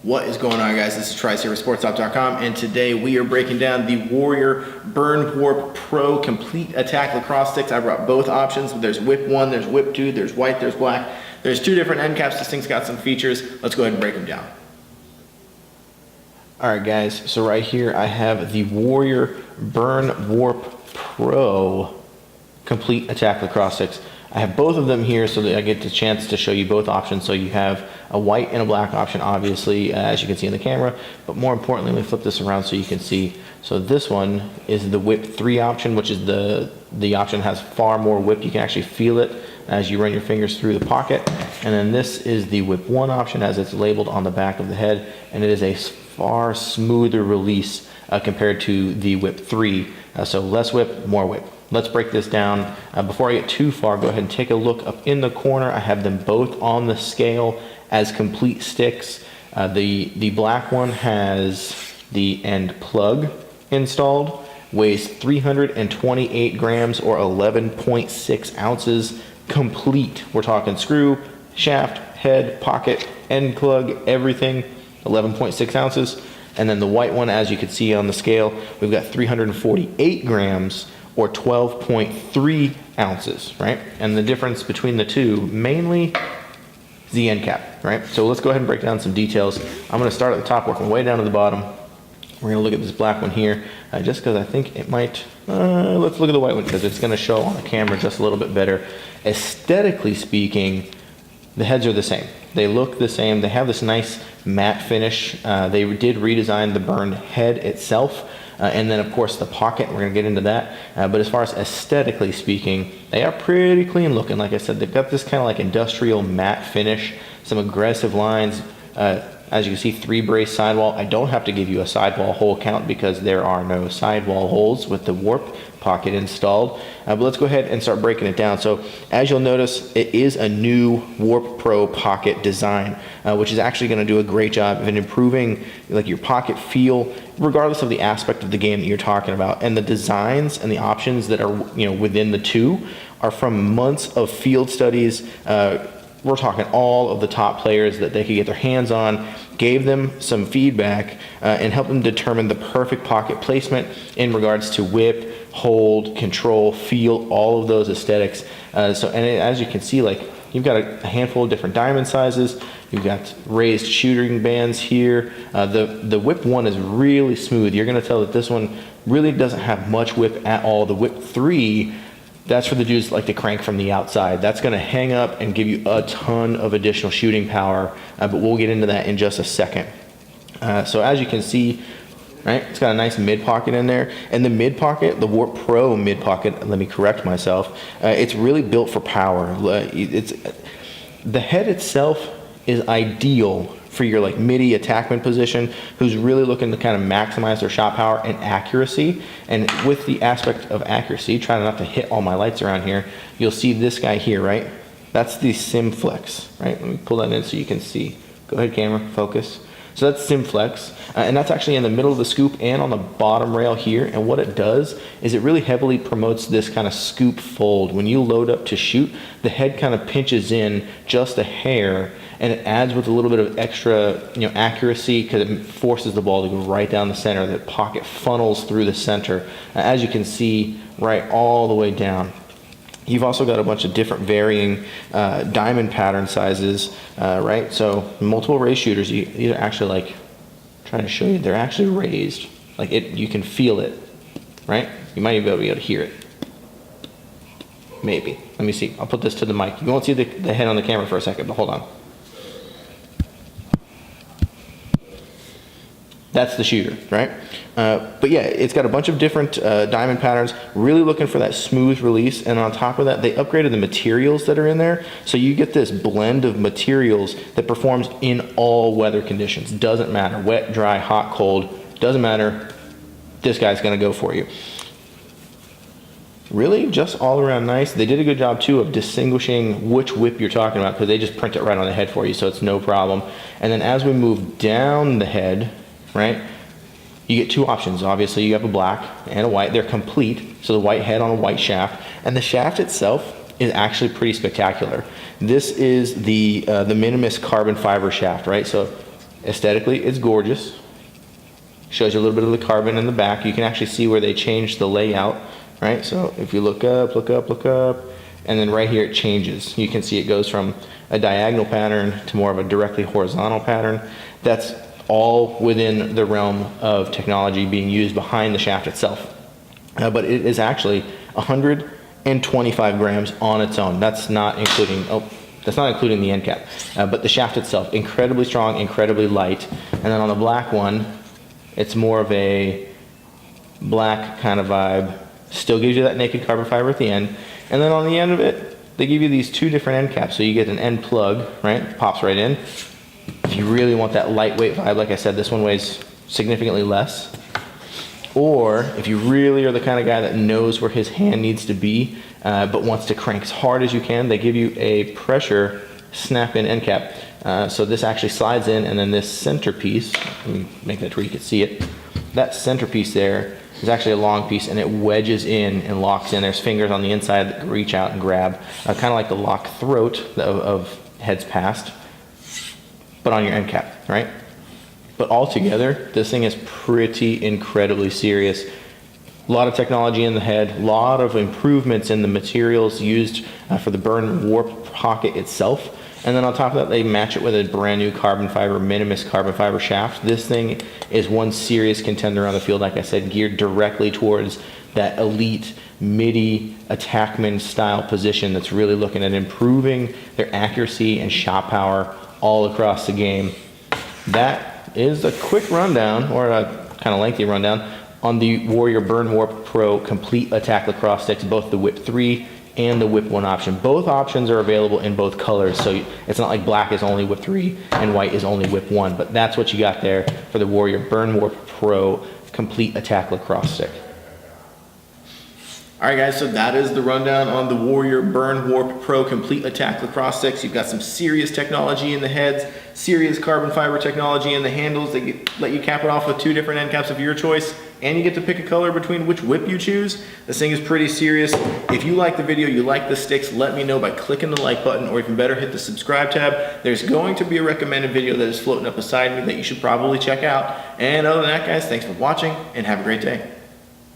What is going on, guys? This is Trice here with SportStop.com, and today we are breaking down the Warrior Burn Warp Pro Complete Attack Lacrosse sticks. I brought both options. There's Whip 1, there's Whip 2, there's white, there's black. There's two different end caps. This thing's got some features. Let's go ahead and break them down. Alright guys, so right here I have the Warrior Burn Warp Pro Complete Attack Lacrosse sticks. I have both of them here so that I get the chance to show you both options. So you have a white and a black option, obviously, as you can see in the camera, but more importantly, let me flip this around so you can see. So this one is the Whip 3 option, which is the option that has far more whip. You can actually feel it as you run your fingers through the pocket. And then this is the Whip 1 option, as it's labeled on the back of the head, and it is a far smoother release compared to the Whip 3. So less whip, more whip. Let's break this down. Before I get too far, go ahead and take a look up in the corner. I have them both on the scale as complete sticks. The black one has the end plug installed, weighs 328 grams or 11.6 ounces complete. We're talking screw, shaft, head, pocket, end plug, everything, 11.6 ounces. And then the white one, as you can see on the scale, we've got 348 grams or 12.3 ounces, right? And the difference between the two, mainly is the end cap, right? So let's go ahead and break down some details. I'm gonna start at the top, working way down to the bottom. We're gonna look at this black one here, just because I think it might, let's look at the white one because it's gonna show on the camera just a little bit better. Aesthetically speaking, the heads are the same. They look the same. They have this nice matte finish. They did redesign the burn head itself. And then of course the pocket, we're gonna get into that. But as far as aesthetically speaking, they are pretty clean looking. Like I said, they've got this kind of like industrial matte finish, some aggressive lines. As you can see, 3 brace sidewall. I don't have to give you a sidewall hole count because there are no sidewall holes with the warp pocket installed. But let's go ahead and start breaking it down. So as you'll notice, it is a new Warp Pro pocket design, which is actually going to do a great job of improving like your pocket feel, regardless of the aspect of the game that you're talking about. And the designs and the options that are within the two are from months of field studies. We're talking all of the top players that they could get their hands on, gave them some feedback, and helped them determine the perfect pocket placement in regards to whip, hold, control, feel, all of those aesthetics. As you can see, like you've got a handful of different diamond sizes. You've got raised shooting bands here. The Whip 1 is really smooth. You're gonna tell that this one really doesn't have much whip at all. The Whip 3, that's for the dudes that like to crank from the outside. That's gonna hang up and give you a ton of additional shooting power, but we'll get into that in just a second. So as you can see, right, it's got a nice mid pocket in there. And the mid pocket, the Warp Pro mid pocket, let me correct myself, it's really built for power. The head itself is ideal for your like midi attackman position who's really looking to kind of maximize their shot power and accuracy. And with the aspect of accuracy, trying not to hit all my lights around here, you'll see this guy here, right? That's the Simflex, right? Let me pull that in so you can see. Go ahead, camera, focus. So that's Simflex, and that's actually in the middle of the scoop and on the bottom rail here. And what it does is it really heavily promotes this kind of scoop fold. When you load up to shoot, the head kind of pinches in just a hair, and it adds with a little bit of extra accuracy because it forces the ball to go right down the center. The pocket funnels through the center, as you can see, right all the way down. You've also got a bunch of different varying diamond pattern sizes, right? So multiple raised shooters. These are actually like, trying to show you, they're actually raised. Like you can feel it, right? You might even be able to hear it. Maybe. Let me see. I'll put this to the mic. You won't see the head on the camera for a second, but hold on. That's the shooter, right? But yeah, it's got a bunch of different diamond patterns, really looking for that smooth release. And on top of that, they upgraded the materials that are in there. So you get this blend of materials that performs in all weather conditions. Doesn't matter, wet, dry, hot, cold, doesn't matter. This guy's gonna go for you. Really just all around nice. They did a good job too of distinguishing which whip you're talking about because they just print it right on the head for you, so it's no problem. And then as we move down the head, right, you get two options. Obviously you have a black and a white. They're complete, so the white head on a white shaft, and the shaft itself is actually pretty spectacular. This is the Minimus carbon fiber shaft, right? So Aesthetically, it's gorgeous. Shows you a little bit of the carbon in the back. You can actually see where they changed the layout, right? So if you look up, and then right here it changes. You can see it goes from a diagonal pattern to more of a directly horizontal pattern. That's all within the realm of technology being used behind the shaft itself. But it is actually 125 grams on its own. That's not including, the end cap. But the shaft itself, incredibly strong, incredibly light. And then on the black one, it's more of a black kind of vibe. Still gives you that naked carbon fiber at the end. And then on the end of it, they give you these two different end caps. So you get an end plug, right? Pops right in. If you really want that lightweight vibe, like I said, this one weighs significantly less. Or if you really are the kind of guy that knows where his hand needs to be, but wants to crank as hard as you can, they give you a pressure snap-in end cap. So this actually slides in, and then this centerpiece, let me make that where you can see it. That centerpiece there is actually a long piece, and it wedges in and locks in. There's fingers on the inside that reach out and grab, kind of like the lock throat of heads past, but on your end cap, right? But altogether, this thing is pretty incredibly serious. A lot of technology in the head, a lot of improvements in the materials used for the burn warp pocket itself. And then on top of that, they match it with a brand new carbon fiber, Minimus carbon fiber shaft. This thing is one serious contender on the field, like I said, geared directly towards that elite midi attackman style position that's really looking at improving their accuracy and shot power all across the game. That is a quick rundown, or a kind of lengthy rundown, on the Warrior Burn Warp Pro Complete Attack Lacrosse Sticks, both the Whip 3 and the Whip 1 option. Both options are available in both colors, so it's not like black is only Whip 3 and white is only Whip 1, but that's what you got there for the Warrior Burn Warp Pro Complete Attack Lacrosse Stick. All right, guys, so that is the rundown on the Warrior Burn Warp Pro Complete Attack Lacrosse Sticks. You've got some serious technology in the heads, serious carbon fiber technology in the handles that let you cap it off with two different end caps of your choice, and you get to pick a color between which whip you choose. This thing is pretty serious. If you like the video, you like the sticks, let me know by clicking the like button, or even better, hit the subscribe tab. There's going to be a recommended video that is floating up beside me that you should probably check out. And other than that, guys, thanks for watching, and have a great day.